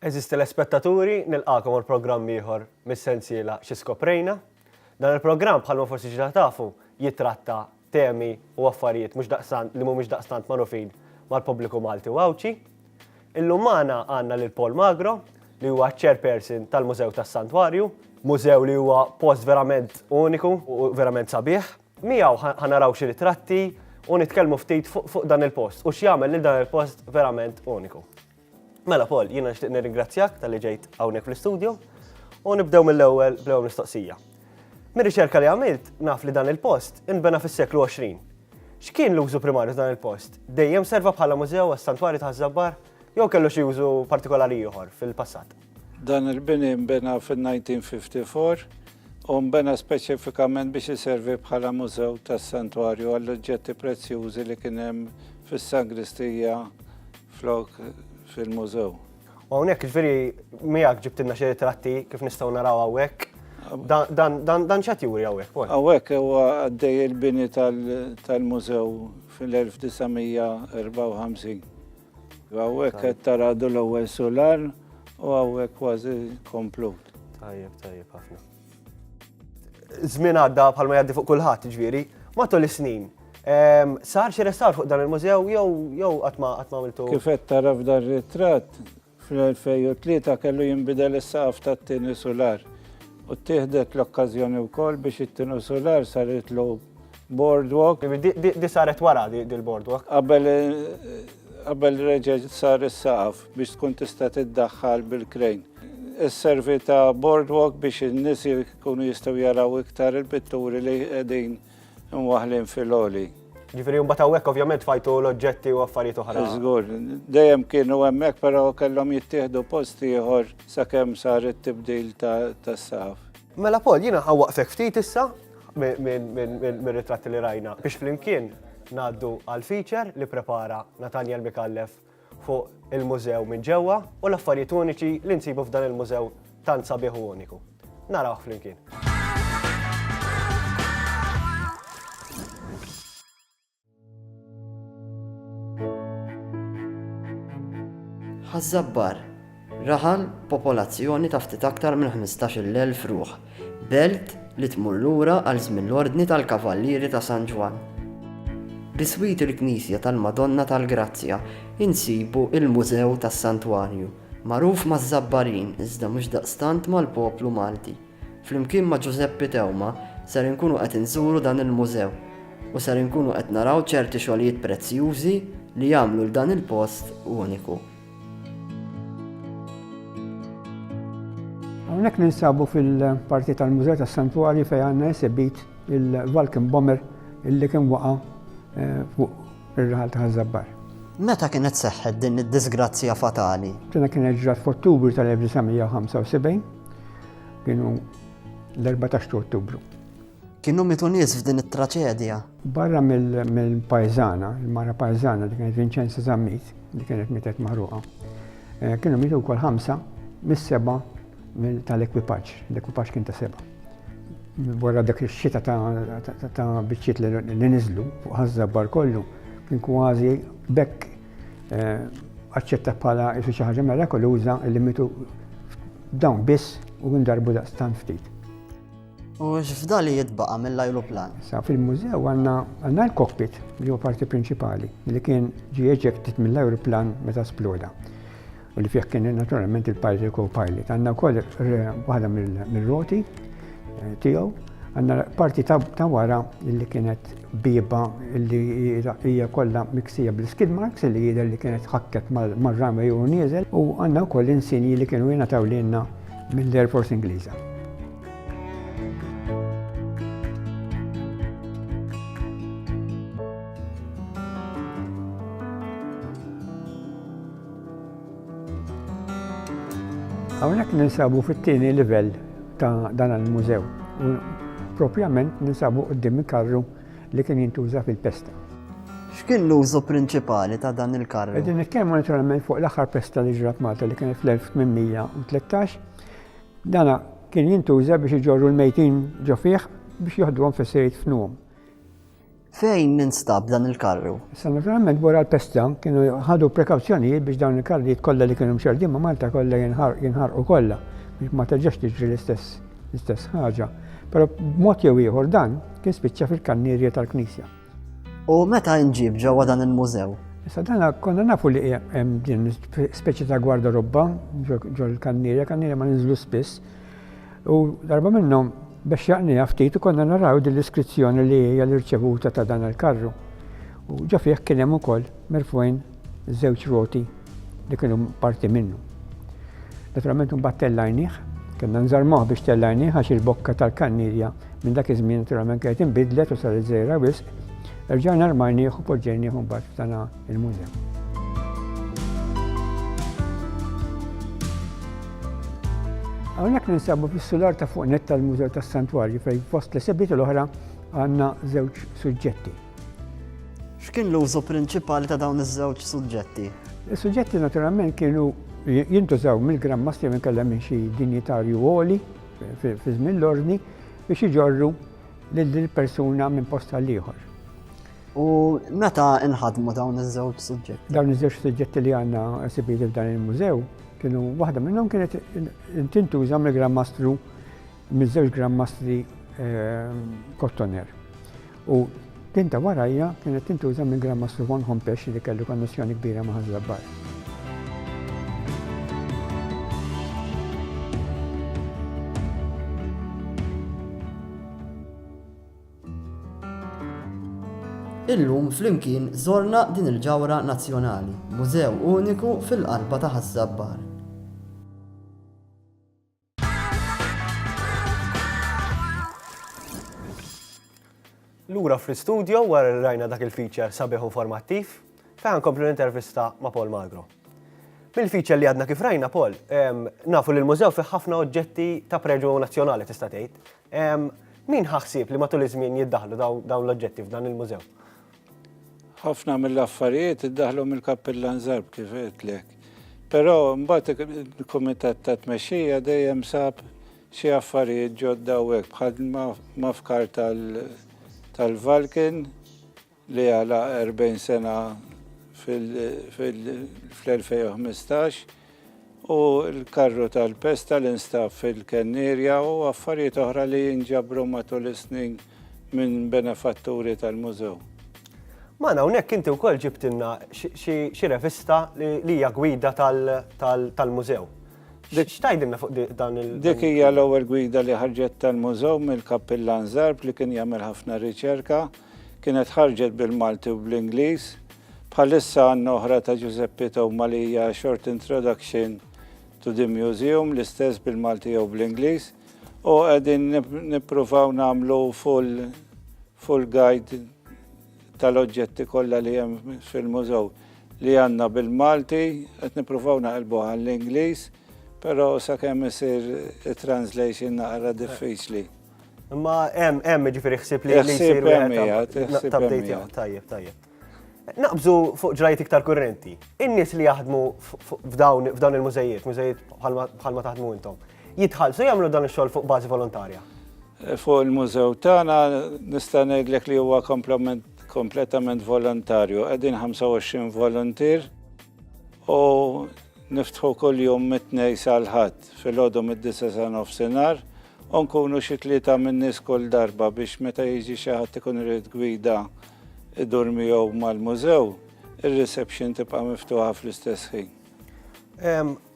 Eżis telespettaturi, nilqakom għal programm ieħor mis-sensiela Xi Skoprejna. Dan il-programm bħalma forsi ġa tafu jitratta temi u affarijiet li mhumiex daqstant magħrufin mal-pubbliku Malti u Awċi. Illum magħna għandna lil Paul Magro li huwa chairperson tal-Mużew tas-Santwarju, mużew li huwa post verament uniku u verament sabiħ. Miegħu ħanaraw xi ritratti u nitkellmu ftit fuq dan il-post u x'jagħmel lil dan il-post verament uniku. Mela Paul, jiena nixtieq nirringrazzjak tal-li ġejt hawnhekk fl-istudio u nibdew mill-ewwel mistoqsija. Mir-riċerka li għamilt naf li dan il-post inbena fis-seklu 20. X'kien l-użu primarju dan il-post? Dejjem serva bħala mużew għas-Santwarju ta' Żabbar jew kellu xi użu partikolari ieħor fil-passat? Dan il-bini nbena fil-1954 u nbena speċifikament biex iservi bħala mużew tas-Santwarju għall-oġġetti prezzjużi li kien hemm fis-sangristija flok fil-mużew. U hawnhekk ġifieri miegħek ġibtilna xi ritratti kif nistgħu naraw hawnhekk. Dan x'qed juri hawnhekk, Paul? Hawnhekk huwa għaddej il-bini tal-mużew fil-1954. Hawnhekk qed taradu l-ewwel solar u hawnhekk kważi komplut. Tajjeb ħafna. Żmien għadda bħalma jgħaddi fuq kulħadd ġifieri, matul is-snin. Sar xi restawr fuq dan il-mużew jew qatt ma għamiltu? Kif qed tara f'dan ritratt fl-2003 kellu jinbidel is-saqaf tat-tieni solar. U ttieħdet l-okkażjoni wkoll biex it-tieni solar saritlu boardwalk. Di saret wara dil-boardwalk? Qabel reġa' sar is-saqaf biex tkun tista' tiddaħħal bil-krejn. Is-servi ta' boardwalk biex in-nies jkunu jistgħu jaraw iktar il-pitturi li qegħdin mwaħlin fil-oli. Ġifieri mbagħad hawnhekk ovvjament fajtu l-oġġetti u affarijiet oħra. Żgur, dejjem kienu hemmhekk però kellhom jittieħdu post ieħor sakemm sar it-tibdil tas-saqaf. Mela Paul, jiena ħawwaqfek ftit issa mir-ritratti li rajna biex flimkien ngħaddu għal feature li prepara Nathaniel Mikallef fuq il-mużew minn ġewwa u l-affarijiet uniċi li nsibu f'dan il-mużew tant sabiħ u uniku. Narawh flimkien. Ħaż-Żabbar raħal popolazzjoni ta' ftit aktar minn 15,000 ruħ, belt li tmur lura għal żmien l-Ordni tal-Kavallieri ta' San Ġwan. Biswit il-Knisja tal-Madonna tal-Grazzja insibu il-Mużew tas-Santwarju, magħruf maż-Żabbarin iżda mhux daqstant mal-poplu Malti. Flimkien ma' Giuseppe Tewma ser inkunu qed inżuru dan il-mużew u ser inkunu qed naraw ċerti xogħlijiet prezzjużi li jagħmlu l dan il-post uniku. Hawnhekk ninsabu fil-parti tal-Mużew tas-Santwarju fejn għandna esibit il-Vulcan Bomber illi kien waqa' fuq ir-raħal ta' Żabbar. Meta kienet seħħet din id-disgrazzja fatali? Ġena kienet ġrat f'Ottubru tal-1975, kienu l-14 Ottubru. Kienu mitu nies f'din it-traċedja? Barra mill-pajżana, il-mara pajżana li kienet Vincenza Zammit, li kienet mietet maħruqa, kienu mitu wkoll 5 mis-7 tal-ekwipaġġ, l-ekwipaġġ kien ta' 7. Wara dak ix-xita ta' biċċiet li niżlu fuq Ħaż-Żabbar kollu, kien kważi bekk aċċetta bħala xi ħaġa mirakoluża li mitu dawn biss u ndarbu daqstant ftit. U x'fdali jitbaqa' mill-ajruplan? Sa fil-mużew għandna l-cockpit li huwa parti prinċipali li kien ġie eġected mill-ajruplan meta sploda. U li fih kien naturalment il-pilot co-pilot. Għandna wkoll waħda mill-roti tiegħu, għandna parti ta' wara li kienet bieba li hija kollha miksija bil-skid marks li jidher li kienet ħakket mar-runway u nieżel u għandna wkoll insinji li kienu jingħataw lilna mill-Air Force Ingliża. Hawnhekk ninsabu fit-tieni livell ta' dan il-mużew u propjament ninsabu qudiem il-karru li kien jintuża fil-pesta. X'kien l-użu prinċipali ta' dan il-karru? Qegħdin nitkellmu naturalment fuq l-aħħar pesta li ġrat Malta li kienet fl-1813. Dana kien jintuża biex iġorru l-mejtin ġo fih biex joħduhom fis-sejt f'nuhom. Fejn ninstab dan il-karru? Issa naturalment wara l-pesta kienu ħadu prekawzjonijiet biex dawn il-karrijiet kollha li kienu mxerdin ma' Malta kollha jinħarqu kollha biex ma terġax tiġri l-istess ħaġa. Però b'mod jew ieħor dan kien spiċċa fil-kannierja tal-Knisja. U meta nġib ġewwa dan il-mużew? Issa dana konna nafu li hemm din speċi ta' gwardarobba ġo l-kannierja ma ninżlu spiss. U darba minnhom biex jaqnija ftit u konna naraw din l-iskrizzjoni li hija l-irċevuta ta' dan il-karru. U ġo fih kien hemm ukoll merfwejn żewġ roti li kienu parti minnu. Naturalment imbagħad tellajnieh, kellna nżarmuh biex tellajnieh għax il-bokka tal-kannierja minn dak iż-żmien naturalment kienet inbidlet u saret żgħira wisq. Rġajna rmajnieh u poġġejnieh mbagħad f'dana il-mużew. Hawnhekk ninsabu fis-sular ta' fuq net tal-Mużew tas-Santwarju fejn fost li sebbiet l-oħra għandna żewġ suġġetti. X'kien l-użu prinċipali ta' dawn iż-żewġ suġġetti? Is-suġġetti naturalment kienu jintużaw mill-Grammastri minn kellha minn xi dinjitarju għoli fi żmien l-ordni biex iġorru lill-persuna minn post tal-ieħor. U meta inħadmu dawn iż-żewġ suġġetti? Dawn iż-żewġ suġġetti li għandna sibieti f'dan il-mużew kienu waħda minnhom kienet tintuża mill-Grammastru miż-żewġ Grammastri Kottoner. U tinta warajja kienet tintuża mill-Grammastru von Hompex li kellu konnessjoni kbira ma' Ħażabbar. Illum flimkien żorna din il-ġawra nazzjonali, mużew uniku fil-qalba ta' Ħażabbar. Lura fl-istudio wara rajna dak il-feature sabiħ informattiv fejn komplu l-intervista ma' Paul Magro. Mill-feature li għadna kif rajna Paul, nafu li l-mużew fi ħafna oġġetti ta' preġu nazzjonali tista' tgħid. Min ħaħsib li matul iż-żmien jiddaħlu dawn l-oġġetti f'dan il-mużew? ħafna mill-affarijiet iddaħlu mill-Kappillan Żarb kif qedlek. Però mbagħad il-Kumitat ta' Tmexxija dejjem sab xi affarijiet ġodda hekk bħal mafkar tal-Valkin li għala 40 sena fl-2015 u l-karru tal-pesta li nstab fil-Kannierja u affarijiet oħra li jinġabru matul is-snin minn benefatturi tal-mużew. Mana hawnhekk inti wkoll ġibtilna xi revista li hija gwida tal-mużew. X'tgħidilna fuq dan il- Dik hija l-ewwel gwida li ħarġet tal-mużew mill-Kappillan Żarb li kien jagħmel ħafna riċerka, kienet ħarġet bil-Malti u bl-Ingliż. Bħalissa għandna oħra ta' Giuseppe Toma li hija Short Introduction to the Museum l-istess bil-Malti u bl-Ingliż u qegħdin nippruvaw nagħmlu full guide tal-oġġetti kollha li hemm fil-mużew li għandna bil-Malti qed nippruvaw naqilbu għall-Ingliż, però sakemm isir translation naqra diffiċli. Imma hemm ġifieri ħsieb li jsir tajjeb. Naqbżu fuq ġrajiet iktar kurrenti. In-nies li jaħdmu f'dawn il-mużejiet, mużejiet bħalma taħdmu intom, jitħallsu jagħmlu dan ix-xogħol fuq bażi volontarja? Fuq il-mużew tagħna nista' ngħidlek li huwa kompletament volontarju. Qegħdin 25 volontier u niftħu kuljum mit-tnejn sal-ħadd filgħodu mid-9 sa nofsinhar u nkunu xi tlieta min-nies kull darba biex meta jiġi xi ħadd ikun irid gwida idur miegħu mal-mużew, ir-reception tibqa' miftuħa fl-istess ħin.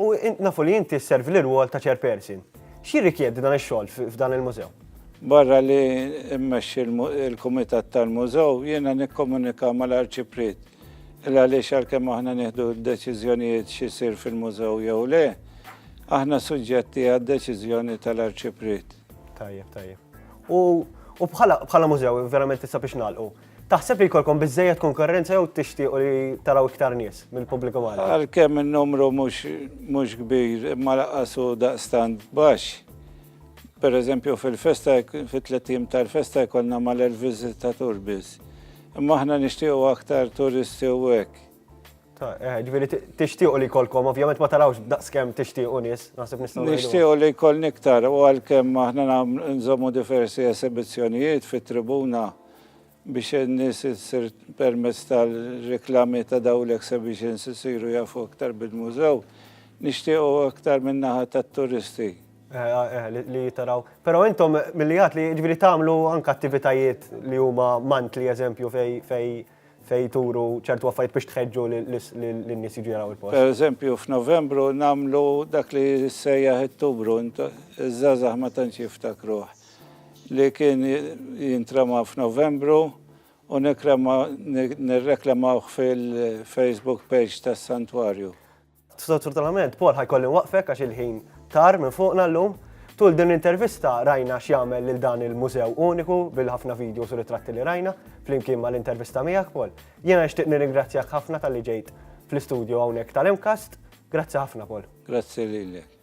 U nafu li inti sservi l-rwol ta' chairperson. X'jirrikjedi dan ix-xogħol f'dan il-mużew? Barra li immexxi il-Kumitat tal-Mużew, jiena nikkomunika mal-Arċipriet. Għaliex għalkemm aħna nieħdu d-deċiżjonijiet x'isir fil-mużew jew le, aħna suġġetti għad-deċiżjoni tal-Arċipriet. Tajjeb. U bħala mużew verament issa biex nagħlqu. Taħseb li jkollkom biżejjed konkurrenza jew tixtiequ li taraw iktar nies mill-pubbliku magħna? Għalkemm in-numru mhux kbir, imma laqqasu daqstant baxx. Per eżempju fil-festa, fit-tlettim tal-festa jkollna mal-1000 viżitatur biss. Imma aħna nixtiequ aktar turisti u hekk. Ġifieri tixtiequ li jkollkom, ovvjament ma tarawx daqskemm tixtiequ nies, naħseb nistgħu ngħidu. Nixtiequ li jkollna iktar u għalkemm aħna nżommu diversi esibizzjonijiet fit-tribuna biex n-nies issir permezz tal-reklami ta' daw l-exhibitions isiru jafu aktar bil-mużew, nixtiequ aktar min-naħa tat-turisti. Li taraw. Però intom mill-lijat li ġifieri tagħmlu anke attivitajiet li huma mantli eżempju fej turu ċertu affarijiet biex tħeġġu lin-nies jiġu jaraw il-post. Per eżempju f'Novembru nagħmlu dak li sejjaħ Ottubru, iż-żgħażagħ ma tantx jiftakruh li kien jintrama f'Novembru u nirreklamawh fil-Facebook page tas-Santwarju. Sfortunatament, Paul ħajkolli waqfek għax il-ħin tar minn fuqna llum. Tul din l-intervista rajna x'jagħmel lil dan il-mużew uniku bil-ħafna videos u ritratti li rajna flimkien mal-intervista miegħek, Paul. Jiena nixtieq nirringrazzjak ħafna tal-li ġejt fl-istudju hawnhekk tal-Emcast. Grazzi ħafna, Paul. Grazzi lilek.